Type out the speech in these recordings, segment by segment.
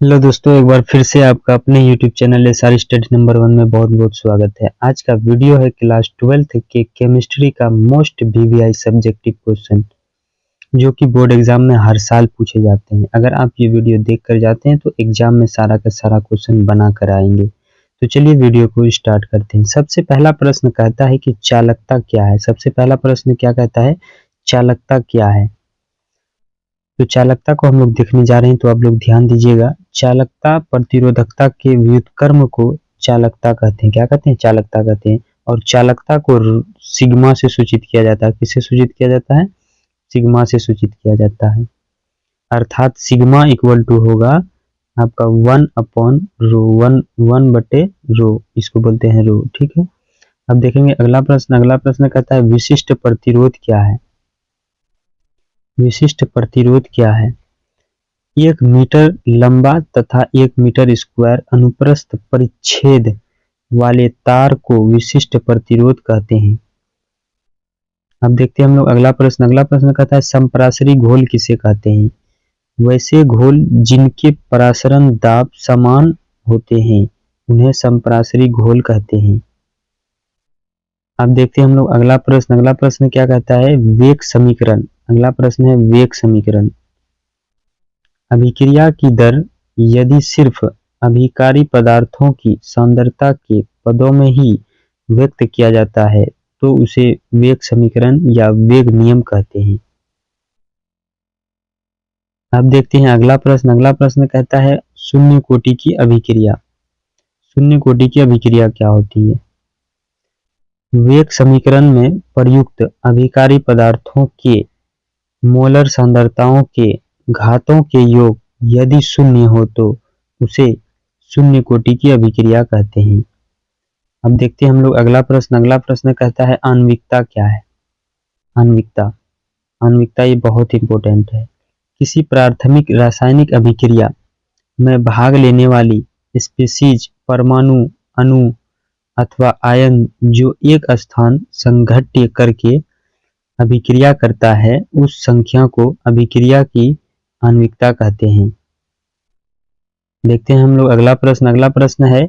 Hello दोस्तों, एक बार फिर से आपका अपने YouTube channel SR study number 1 में बहुत बहुत स्वागत है। आज का वीडियो है क्लास 12th के केमिस्ट्री का मोस्ट वीवीआई सब्जेक्टिव क्वेश्चन, जो कि बोर्ड एग्जाम में हर साल पूछे जाते हैं। अगर आप ये वीडियो देख कर जाते हैं तो एग्जाम में सारा का सारा क्वेश्चन बना कर आएंगे। तो चलिए वीडियो को स्टार्ट करते हैं। सबसे पहला प्रश्न कहता है कि चालकता क्या है। सबसे पहला प्रश्न क्या कहता है, चालकता क्या है। तो चालकता को हम लोग देखने जा रहे हैं, तो आप लोग ध्यान दीजिएगा। चालकता प्रतिरोधकता के व्युत्क्रम को चालकता कहते हैं। क्या कहते हैं? चालकता कहते हैं। और चालकता को सिग्मा से सूचित किया जाता है। किससे सूचित किया जाता है? सिग्मा से सूचित किया जाता है। अर्थात सिग्मा इक्वल टू होगा आपका 1/रो, 1/रो, इसको बोलते हैं रो। ठीक है। अब देखेंगे अगला प्रश्न। अगला प्रश्न कहता है विशिष्ट प्रतिरोध क्या है। विशिष्ट प्रतिरोध क्या है? 1 मीटर लंबा तथा 1 मीटर स्क्वायर अनुप्रस्थ परिच्छेद वाले तार को विशिष्ट प्रतिरोध कहते हैं। अब देखते हैं हम लोग अगला प्रश्न। अगला प्रश्न कहता है संपरासरी घोल किसे कहते हैं। वैसे घोल जिनके परासरण दाब समान होते हैं उन्हें संपरासरी घोल कहते हैं। अब देखते हैं हम लोग अगला प्रश्न। अगला प्रश्न क्या कहता है, वेग समीकरण। अगला प्रश्न है वेग समीकरण। अभिक्रिया की दर यदि सिर्फ अभिकारी पदार्थों की सांद्रता के पदों में ही व्यक्त किया जाता है तो उसे वेग समीकरण या वेग नियम कहते हैं। अब देखते हैं अगला प्रश्न। अगला प्रश्न कहता है शून्य कोटि की अभिक्रिया। शून्य कोटि की अभिक्रिया क्या होती है? वेग समीकरण में प्रयुक्त अभिकारी पदार्थों के मोलर सांद्रताओं के घातों के योग यदि शून्य हो तो उसे शून्य कोटि की अभिक्रिया कहते हैं। अब देखते हैं हम लोग अगला प्रश्न। अगला प्रश्न कहता है आणविकता क्या है। आणविकता, आणविकता ये बहुत इंपॉर्टेंट है। किसी प्राथमिक रासायनिक अभिक्रिया में भाग लेने वाली स्पीशीज, परमाणु, अणु अथवा आयन जो एक स्थान संघट्य करके अभिक्रिया करता है उस संख्या को अभिक्रिया की आणविकता कहते हैं। देखते हैं हम लोग अगला प्रश्न। अगला प्रश्न है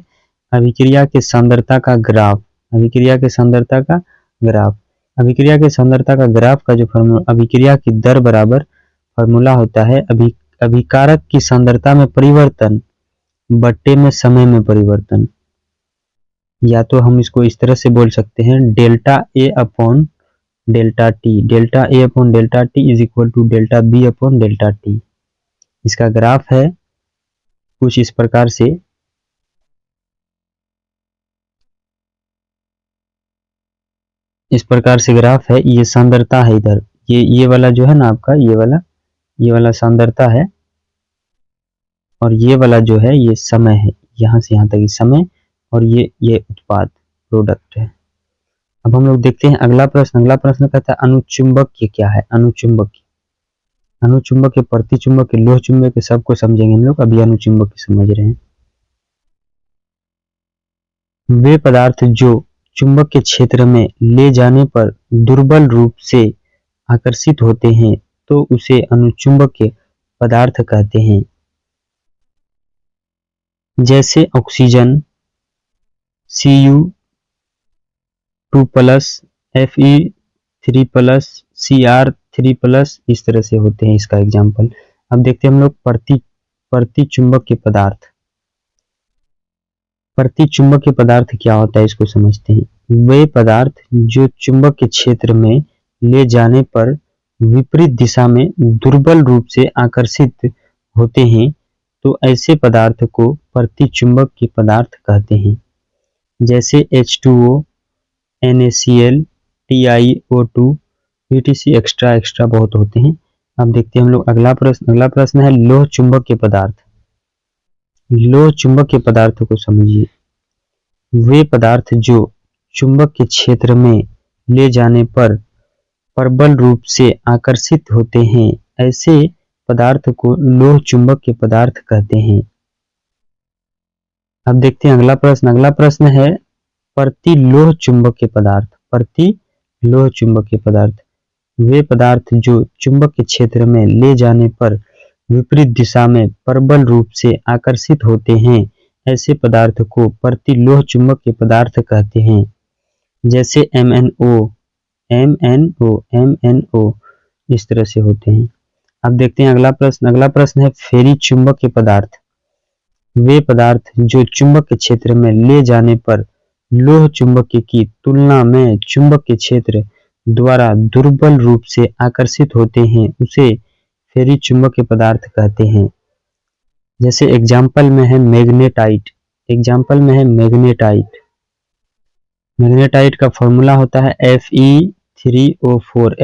अभिक्रिया के सांद्रता का ग्राफ। अभिक्रिया के सांद्रता का ग्राफ। अभिक्रिया के सांद्रता का ग्राफ का जो फॉर्मूला, अभिक्रिया की दर बराबर फॉर्मूला होता है अभिकारक की सांद्रता में परिवर्तन बट्टे में समय में परिवर्तन। या तो हम इसको इस तरह से बोल सकते हैं delta A upon delta T. Delta A upon delta T is equal to delta B upon delta T. इसका ग्राफ है कुछ इस प्रकार से। इस प्रकार से ग्राफ है। ये सांद्रता है इधर, ये वाला जो है ना आपका, ये वाला सांद्रता है और ये वाला जो है ये समय है। यहाँ से यहाँ तक ये समय और ये उत्पाद प्रोडक्ट है। अब हम लोग देखते हैं अगला प्रश्न। अगला प्रश्न कहता है अनुचुंबक क्या है। अनुचुंबक, अनुचुंबक के, प्रतिचुंबक के, लोह चुंबक के, सबको समझेंगे हम लोग। अभी अनुचुंबक की समझ रहे हैं। वे पदार्थ जो चुंबक के क्षेत्र में ले जाने पर दुर्बल रूप से आकर्षित होते हैं तो उसे अनुचुंबक के पदार्थ कहते हैं। जैसे ऑक्सीजन Cu2+, Fe3+, Cr3+, इस तरह से होते हैं। इसका एग्जाम्पल अब देखते हैं हम लोग प्रतिचुंबक के पदार्थ। प्रतिचुंबक के पदार्थ क्या होता है इसको समझते हैं। वे पदार्थ जो चुंबक के क्षेत्र में ले जाने पर विपरीत दिशा में दुर्बल रूप से आकर्षित होते हैं तो ऐसे पदार्थ को प्रतिचुंबक के पदार्थ कहते हैं। जैसे H2O, NaCl, TiO2, etc extra बहुत होते हैं। अब देखते हैं हम लोग अगला प्रश्न। अगला प्रश्न है लोह चुंबक के पदार्थ। लोह चुंबक के पदार्थ को समझिए। वे पदार्थ जो चुंबक के क्षेत्र में ले जाने पर प्रबल रूप से आकर्षित होते हैं ऐसे पदार्थ को लोह चुंबक के पदार्थ कहते हैं। अब देखते हैं अगला प्रश्न। अगला प्रश्न है प्रतिलोह चुंबक के पदार्थ। प्रतिलोह चुंबक के पदार्थ वे पदार्थ जो चुंबक के क्षेत्र में ले जाने पर विपरीत दिशा में प्रबल रूप से आकर्षित होते हैं, ऐसे पदार्थ को प्रतिलोह चुंबकीय पदार्थ कहते हैं। जैसे MnO इस तरह से होते हैं। अब देखते हैं अगला प्रश्न। अगला प्रश्न है फेरी चुंबकीय पदार्थ। वे पदार्थ जो चुंबकीय क्षेत्र में ले जाने पर लोह चुंबकीय की तुलना में चुंबकीय क्षेत्र द्वारा दुर्बल रूप से आकर्षित होते हैं, उसे फेरी चुंबकीय पदार्थ कहते हैं। जैसे एग्जाम्पल में है मैग्नेटाइट। मैग्नेटाइट का फॉर्मूला होता है Fe3O4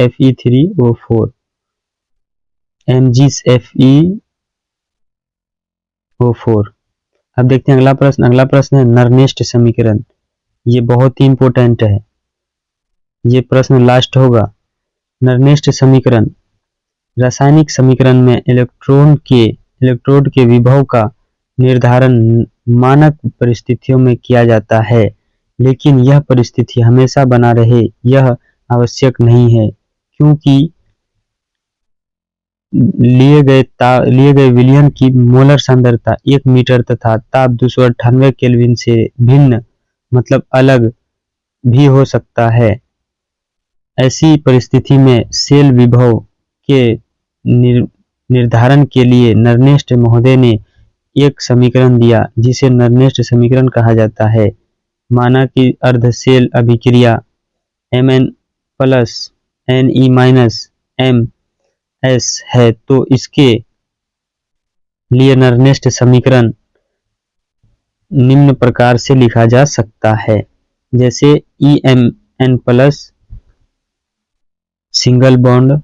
MgFeO4। अब देखते हैं अगला प्रश्न। अगला प्रश्न है नर्नेस्ट समीकरण। ये बहुत ही इंपॉर्टेंट है, ये प्रश्न लास्ट होगा। नर्नेस्ट समीकरण रासायनिक समीकरण में इलेक्ट्रोड के विभव का निर्धारण मानक परिस्थितियों में किया जाता है, लेकिन यह परिस्थिति हमेशा बना रहे यह आवश्यक नहीं है, क्योंकि लिए गए विलयन की मोलर सांद्रता 1 मीटर तथा ताप 298 केल्विन से भिन्न मतलब अलग भी हो सकता है। ऐसी परिस्थिति में शेल विभव के निर्धारण के लिए नर्नेस्ट महोदय ने एक समीकरण दिया, जिसे नर्नेस्ट समीकरण कहा जाता है। माना कि अर्ध शेल अभिक्रिया Mn plus Ne minus Ms है, तो इसके लिए नर्नेस्ट समीकरण निम्न प्रकार से लिखा जा सकता है। जैसे EMn plus single bond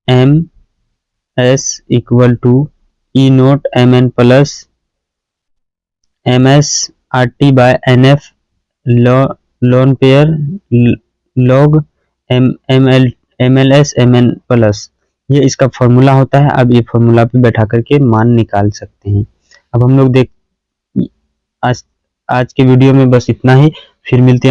Ms equal to E naught Mn plus Ms RT by NF lone pair log MLS Mn plus, ये इसका फॉर्मूला होता है। अब ये फॉर्मूला पे बैठा करके मान निकाल सकते हैं। अब हम लोग आज के वीडियो में बस इतना ही, फिर मिलते हैं।